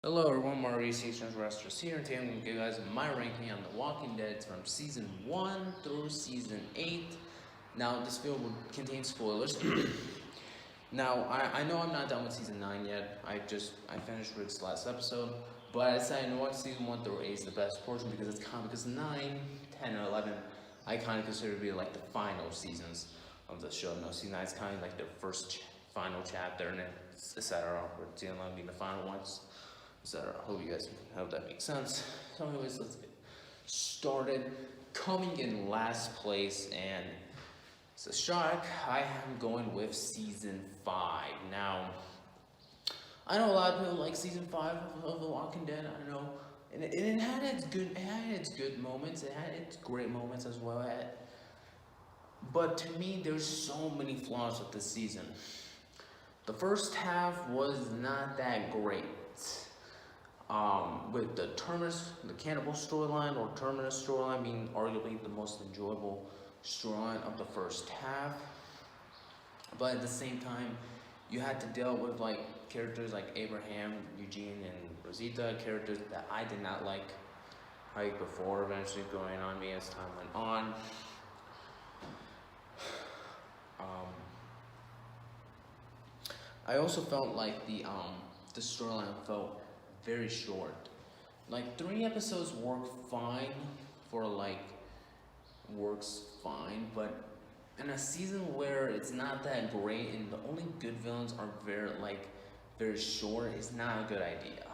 Hello everyone, Maurice Resters here, and today I'm going to give you guys my ranking on The Walking Dead from Season 1 through Season 8. Now, this video will contain spoilers. Now, I know I'm not done with Season 9 yet. I finished Rick's last episode, but I decided, you know what, Season 1 through 8 is the best portion because 9, 10, and 11 I kind of consider to be like the final seasons of the show. No, Season 9 is kind of like the first final chapter, and then etc. Season 11 being the final ones. Etc. I hope you guys hope that makes sense. So anyways, let's get started. Coming in last place, and it's a shock, I am going with Season 5. Now, I know a lot of people like Season 5 of The Walking Dead, I know. And it had its good moments, it had its great moments as well. But to me, there's so many flaws with this season. The first half was not that great. With the cannibal storyline or Terminus storyline being arguably the most enjoyable storyline of the first half. But at the same time, you had to deal with like characters like Abraham, Eugene, and Rosita, characters that I did not like before, eventually growing on me as time went on. I also felt like the storyline felt very short. Like 3 episodes works fine, but in a season where it's not that great and the only good villains are very short, it's not a good idea.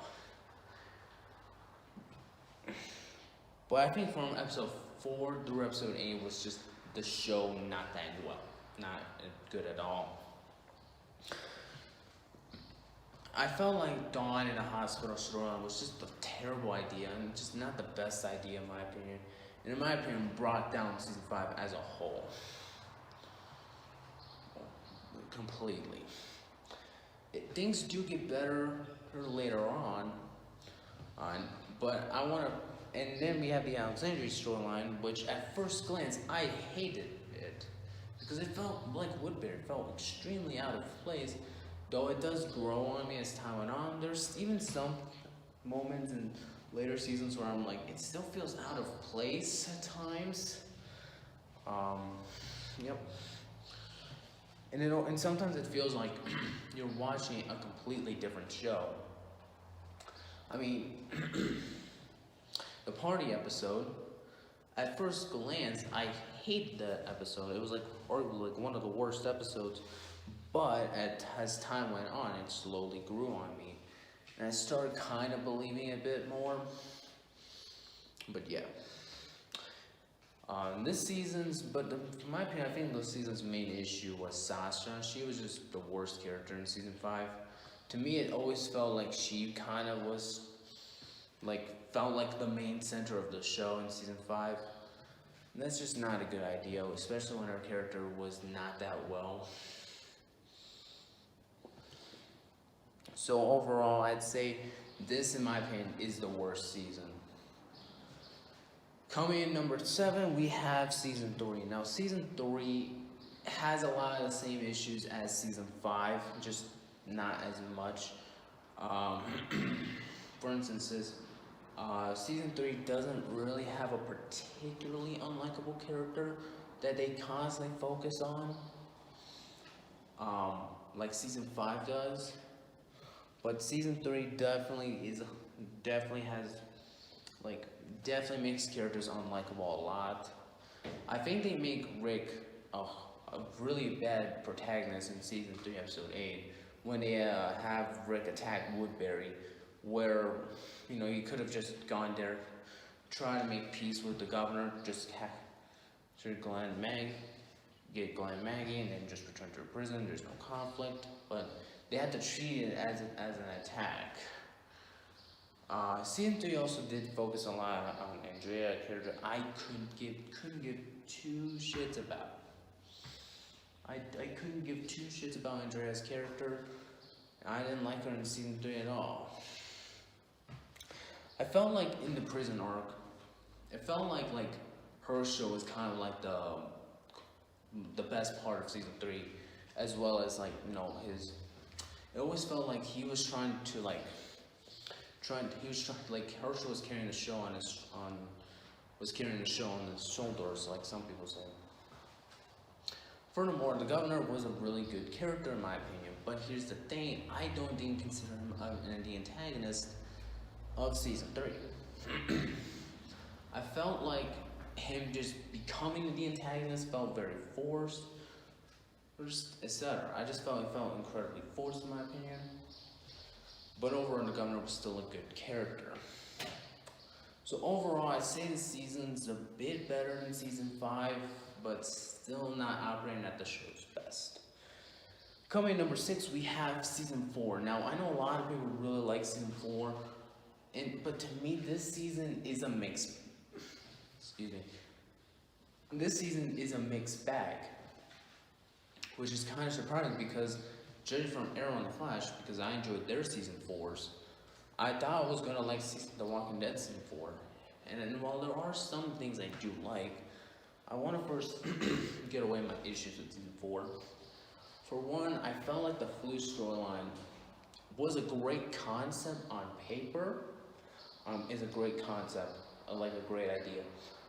But I think from episode 4 through episode 8 was just the show not good at all. I felt like Dawn in a hospital storyline was just a terrible idea and just not the best idea in my opinion. And in my opinion, brought down Season 5 as a whole. Completely. Things do get better later on, but and then we have the Alexandria storyline, which at first glance, I hated it. Because it felt like Woodbury, felt extremely out of place. Though it does grow on me as time went on, there's even some moments in later seasons where I'm like, it still feels out of place at times. Yep. And sometimes it feels like you're watching a completely different show. I mean, the party episode, at first glance, I hated that episode. It was arguably one of the worst episodes. But as time went on, it slowly grew on me. And I started kind of believing a bit more. But yeah. In my opinion, I think this season's main issue was Sasha. She was just the worst character in Season 5. To me, it always felt like she kind of felt like the main center of the show in Season 5. And that's just not a good idea, especially when her character was not that well. So overall, I'd say this, in my opinion, is the worst season. Coming in number 7, we have Season 3. Now, Season 3 has a lot of the same issues as Season 5, just not as much. For instance, Season 3 doesn't really have a particularly unlikable character that they constantly focus on, like Season 5 does. But Season 3 definitely makes characters unlikable a lot. I think they make Rick a really bad protagonist in Season 3, Episode 8, when they have Rick attack Woodbury, where, he could have just gone there, try to make peace with the governor, just get Glenn and Maggie, and then just return to prison. There's no conflict, but they had to treat it as an attack. Season 3 also did focus a lot on Andrea, a character I couldn't give 2 shits about. I couldn't give 2 shits about Andrea's character. I didn't like her in Season 3 at all. I felt like in the prison arc, it felt like Herschel was kind of like the best part of Season 3, as well as his. It always felt like he was trying to like Herschel was carrying the show was carrying the show on his shoulders, like some people say. Furthermore, the governor was a really good character in my opinion, but here's the thing, I didn't consider him the antagonist of season 3. I felt like him just becoming the antagonist felt very forced, etc. I just felt it felt incredibly forced in my opinion. But overall, the governor was still a good character. So overall, I'd say the season's a bit better than season 5, but still not operating at the show's best. Coming in number 6, we have season 4. Now, I know a lot of people really like season 4, but to me, this season is a mixed. Excuse me. This season is a mixed bag, which is kind of surprising because, judging from Arrow and the Flash, because I enjoyed their season 4s, I thought I was gonna like The Walking Dead season 4. And while there are some things I do like, I want to first get away my issues with season 4. For one, I felt like the flu storyline was a great concept on paper. Is a great concept, like a great idea.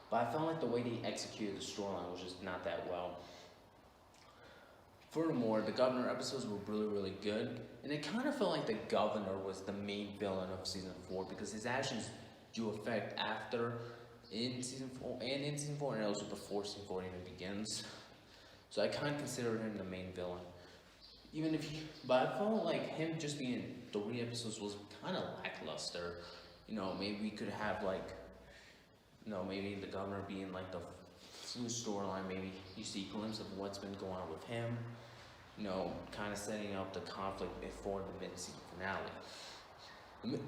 But I felt like the way they executed the storyline was just not that well. Furthermore, the Governor episodes were really good, and it kind of felt like the Governor was the main villain of season 4 because his actions do affect after in season 4 and also before season 4 even begins. So I kind of considered him the main villain. But I felt like him just being in 3 episodes was kind of lackluster. Maybe we could have maybe the Governor being like the flu storyline. Maybe you see a glimpse of what's been going on with him. Kind of setting up the conflict before the mid-season finale.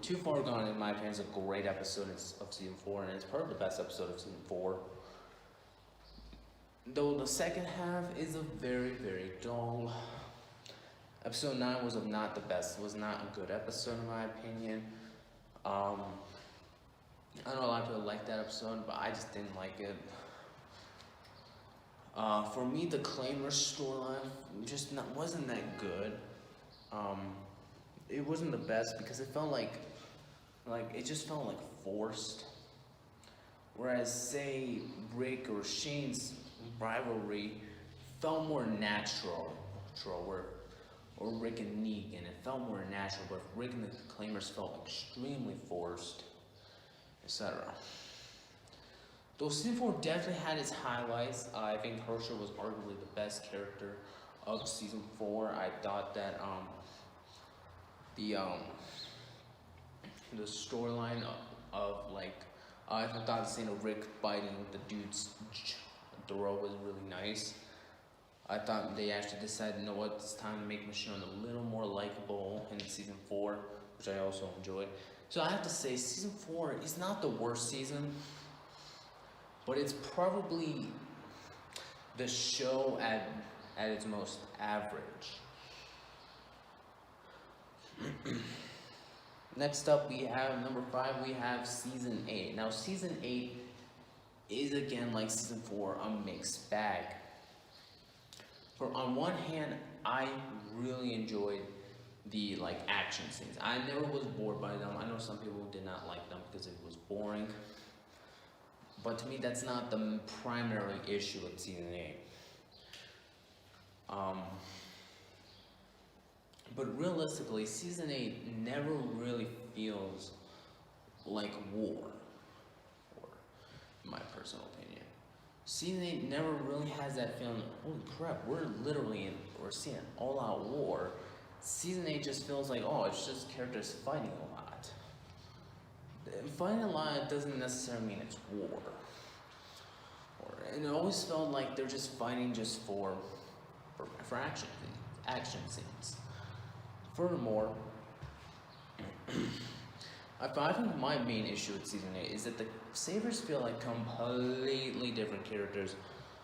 Too Far Gone, in my opinion, is a great episode of season 4, and it's probably the best episode of season 4. Though the second half is a very dull. Episode 9 was not the best. It was not a good episode in my opinion. I know a lot of people like that episode, but I just didn't like it. For me, the Claimer storyline just wasn't that good. It wasn't the best because it felt like it just felt like forced. Whereas, say, Rick or Shane's rivalry felt more natural, or Rick and Negan, it felt more natural. But Rick and the Claimers felt extremely forced, etc. Though season 4 definitely had its highlights, I think Herschel was arguably the best character of season 4. I thought that the storyline I thought the scene of Rick biting the dude's throat was really nice. I thought they actually decided, it's time to make Michonne a little more likable in season 4, which I also enjoyed. So I have to say, season 4 is not the worst season, but it's probably the show at its most average. Next up, we have number 5. We have season 8. Now, season 8 is again like season 4, a mixed bag. For on one hand, I really enjoyed the action scenes. I never was bored by them. I know some people did not like them because it was boring. But to me, that's not the primary issue with season 8. But realistically, season 8 never really feels like war, in my personal opinion. Season 8 never really has that feeling, holy crap, we're seeing an all-out war. Season 8 just feels like, it's just characters fighting a lot. Fighting a lot doesn't necessarily mean it's war. And it always felt like they're just fighting just for action scenes. Furthermore, I think my main issue with season 8 is that the Savers feel like completely different characters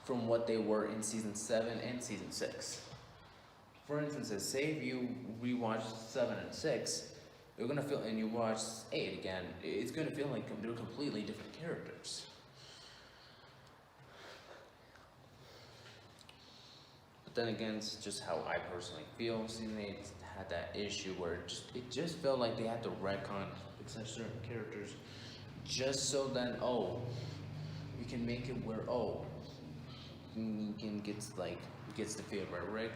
from what they were in season 7 and season 6. For instance, say if you rewatch 7 and 6, you're gonna feel, and you watch 8 again, it's gonna feel like they're completely different characters. But then again, it's just how I personally feel. Season 8 had that issue where it just felt like they had to retcon accept certain characters just so that we can make it where Negan gets the favor, Rick.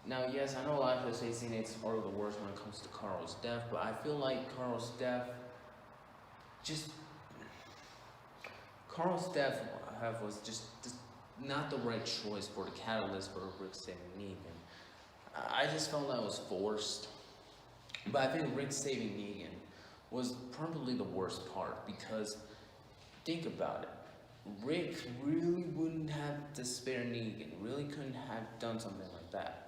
Now, yes, I know a lot of people say season 8 are the worst when it comes to Carl's death, but I feel like just Carl's death was just not the right choice for the catalyst for Rick saving Negan. I just felt that was forced. But I think Rick saving Negan was probably the worst part because think about it. Rick really wouldn't have to spare Negan, really couldn't have done something like that.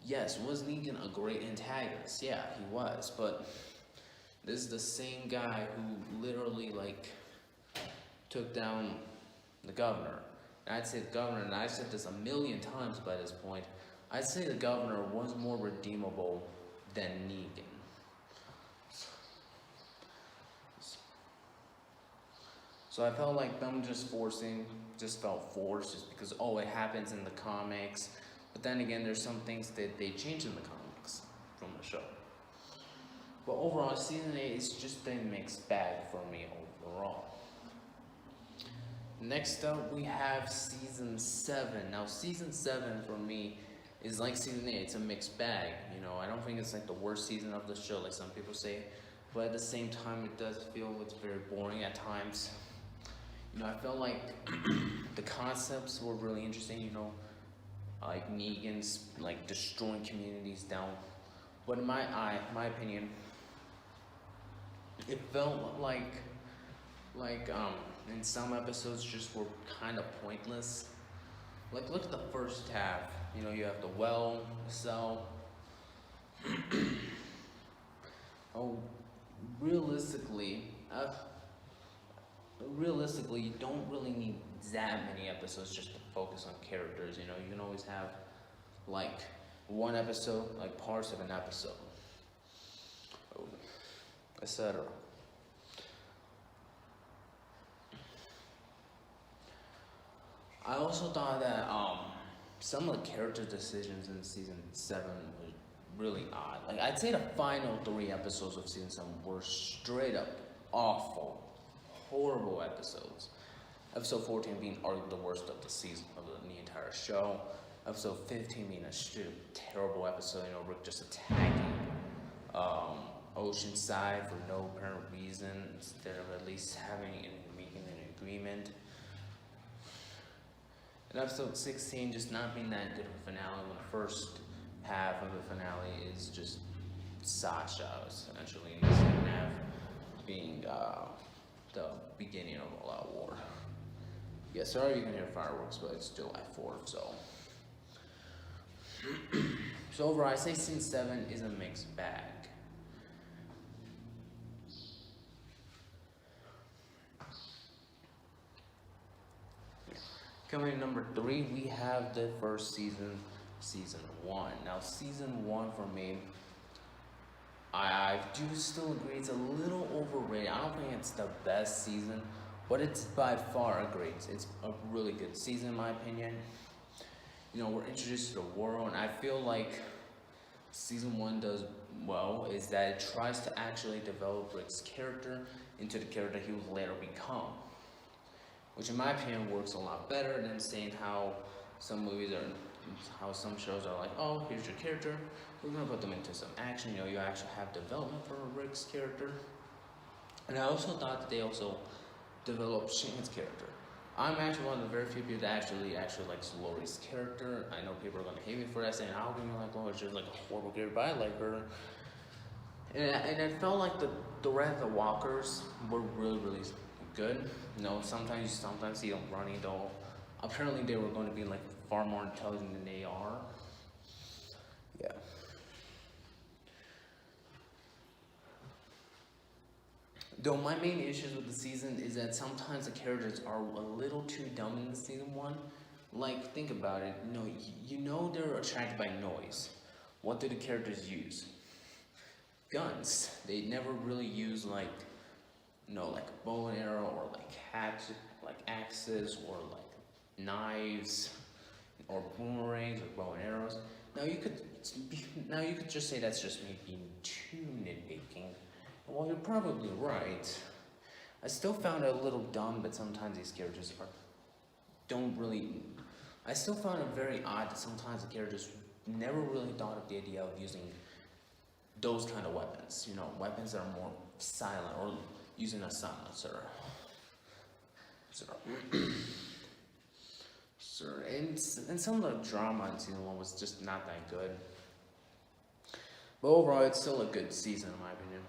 Yes, was Negan a great antagonist? Yeah, he was, but this is the same guy who literally took down the governor. And I'd say the governor, and I've said this a million times by this point, I'd say the governor was more redeemable than Negan. So I felt like them just felt forced just because, it happens in the comics. But then again, there's some things that they changed in the comics from the show. But overall, season 8 is just a mixed bag for me overall. Next up, we have season 7. Now, season 7 for me is like season 8. It's a mixed bag. I don't think it's like the worst season of the show, like some people say. But at the same time, it does feel it's very boring at times. I felt like the concepts were really interesting, like Negan's destroying communities down. But in my opinion, it felt like in some episodes just were kind of pointless. Look at the first half. You have the cell. Realistically, you don't really need that many episodes just to focus on characters. You can always have one episode, parts of an episode, etc. I also thought that some of the character decisions in season 7 were really odd. I'd say the final 3 episodes of season 7 were straight up awful, horrible episodes. Episode 14 being arguably the worst of the season, of the entire show. Episode 15 being a straight terrible episode. Rick just attacking Oceanside for no apparent reason instead of at least making an agreement. And episode 16 just not being that good of a finale when the first half of the finale is just Sasha essentially, and the second half being the beginning of All Out War. Yeah, sorry you can hear fireworks, but it's still at 4, so. So overall, I say season 7 is a mixed bag. Coming in number 3, we have the first season, season 1. Now, season 1 for me, I do still agree it's a little overrated. I don't think it's the best season, but it's by far it's a really good season in my opinion. We're introduced to the world, and I feel like season 1 does well is that it tries to actually develop Rick's character into the character he will later become, which in my opinion works a lot better than saying how some shows are like, here's your character, we're gonna put them into some action. You actually have development for Rick's character. And I also thought that they also developed Shane's character. I'm actually one of the very few people that actually likes Lori's character. I know people are gonna hate me for that, saying, how can you like Lori? She's like a horrible character, but I like her. And it felt like the rest of the walkers were really, really good. Sometimes you see them running though. Apparently they were going to be far more intelligent than they are. Yeah. Though my main issues with the season is that sometimes the characters are a little too dumb in the season 1. Think about it. They're attracted by noise. What do the characters use? Guns. They never really use a bow and arrow or axes or knives or boomerangs or bow and arrows. Now you could just say that's just me being too nitpicking. Well, you're probably right. I still found it a little dumb that sometimes these characters don't really. I still found it very odd that sometimes the characters never really thought of the idea of using those kind of weapons. You know, weapons that are more silent or using a silencer. And some of the drama in season 1 was just not that good. But overall, it's still a good season in my opinion.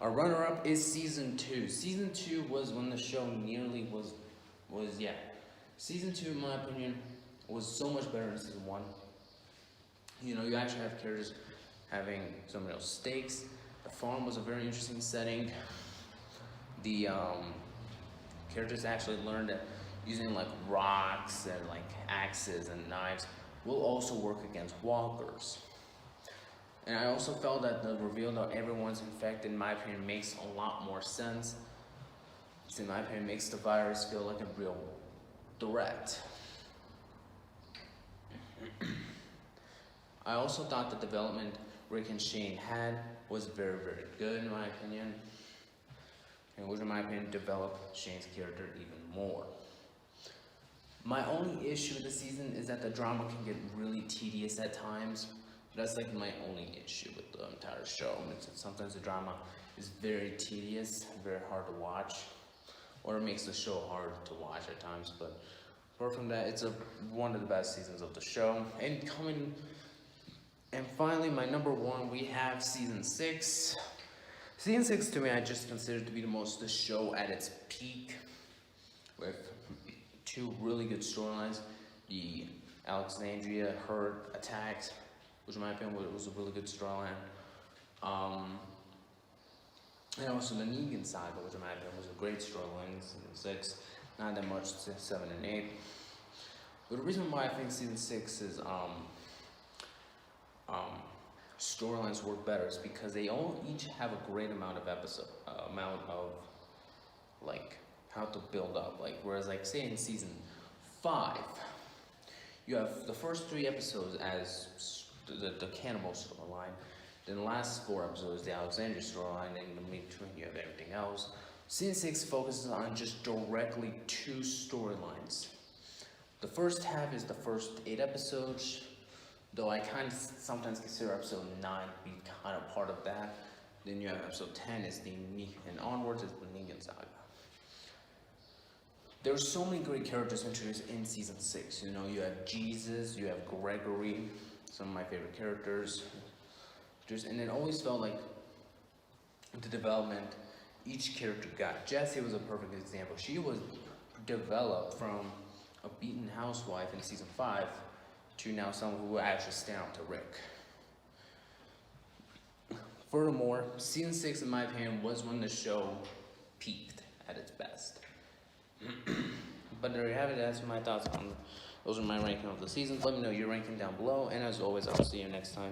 Our runner-up is season 2. Season 2 was when the show nearly was. Season 2, in my opinion, was so much better than season 1. You know, you actually have characters having some real stakes. The farm was a very interesting setting. The characters actually learned that using like rocks and like axes and knives will also work against walkers. And I also felt that the reveal that everyone's infected, in my opinion, makes a lot more sense. It's, in my opinion, makes the virus feel like a real threat. I also thought the development Rick and Shane had was very, very good, in my opinion. And which, in my opinion, developed Shane's character even more. My only issue with the season is that the drama can get really tedious at times. That's like my only issue with the entire show. Sometimes the drama is very tedious, very hard to watch, or it makes the show hard to watch at times. But apart from that, it's one of the best seasons of the show. And finally, my number 1, we have season 6. Season 6 to me, I just consider to be the show at its peak, with 2 really good storylines: the Alexandria Herd attacks, which in my opinion was a really good storyline. And also the Negan saga, which in my opinion was a great storyline in season 6. Not that much to 7 and 8. But the reason why I think season 6 is storylines work better is because they all each have a great amount of like how to build up. Like whereas like say in season 5, you have the first 3 episodes as the cannibal storyline, then the last 4 episodes the Alexandria storyline, and in between you have everything else. Season 6 focuses on just directly 2 storylines. The first half is the first 8 episodes, though I kind of sometimes consider episode 9 to be kind of part of that. Then you have episode 10 and onwards is the Negan saga. There are so many great characters introduced in season 6. You know, you have Jesus, you have Gregory, some of my favorite characters. And it always felt like the development each character got. Jessie was a perfect example. She was developed from a beaten housewife in season 5 to now someone who will actually stand up to Rick. Furthermore, season 6, in my opinion, was when the show peaked at its best. But there you have it. That's my thoughts on those are my ranking of the seasons. Let me know your ranking down below, and as always, I'll see you next time.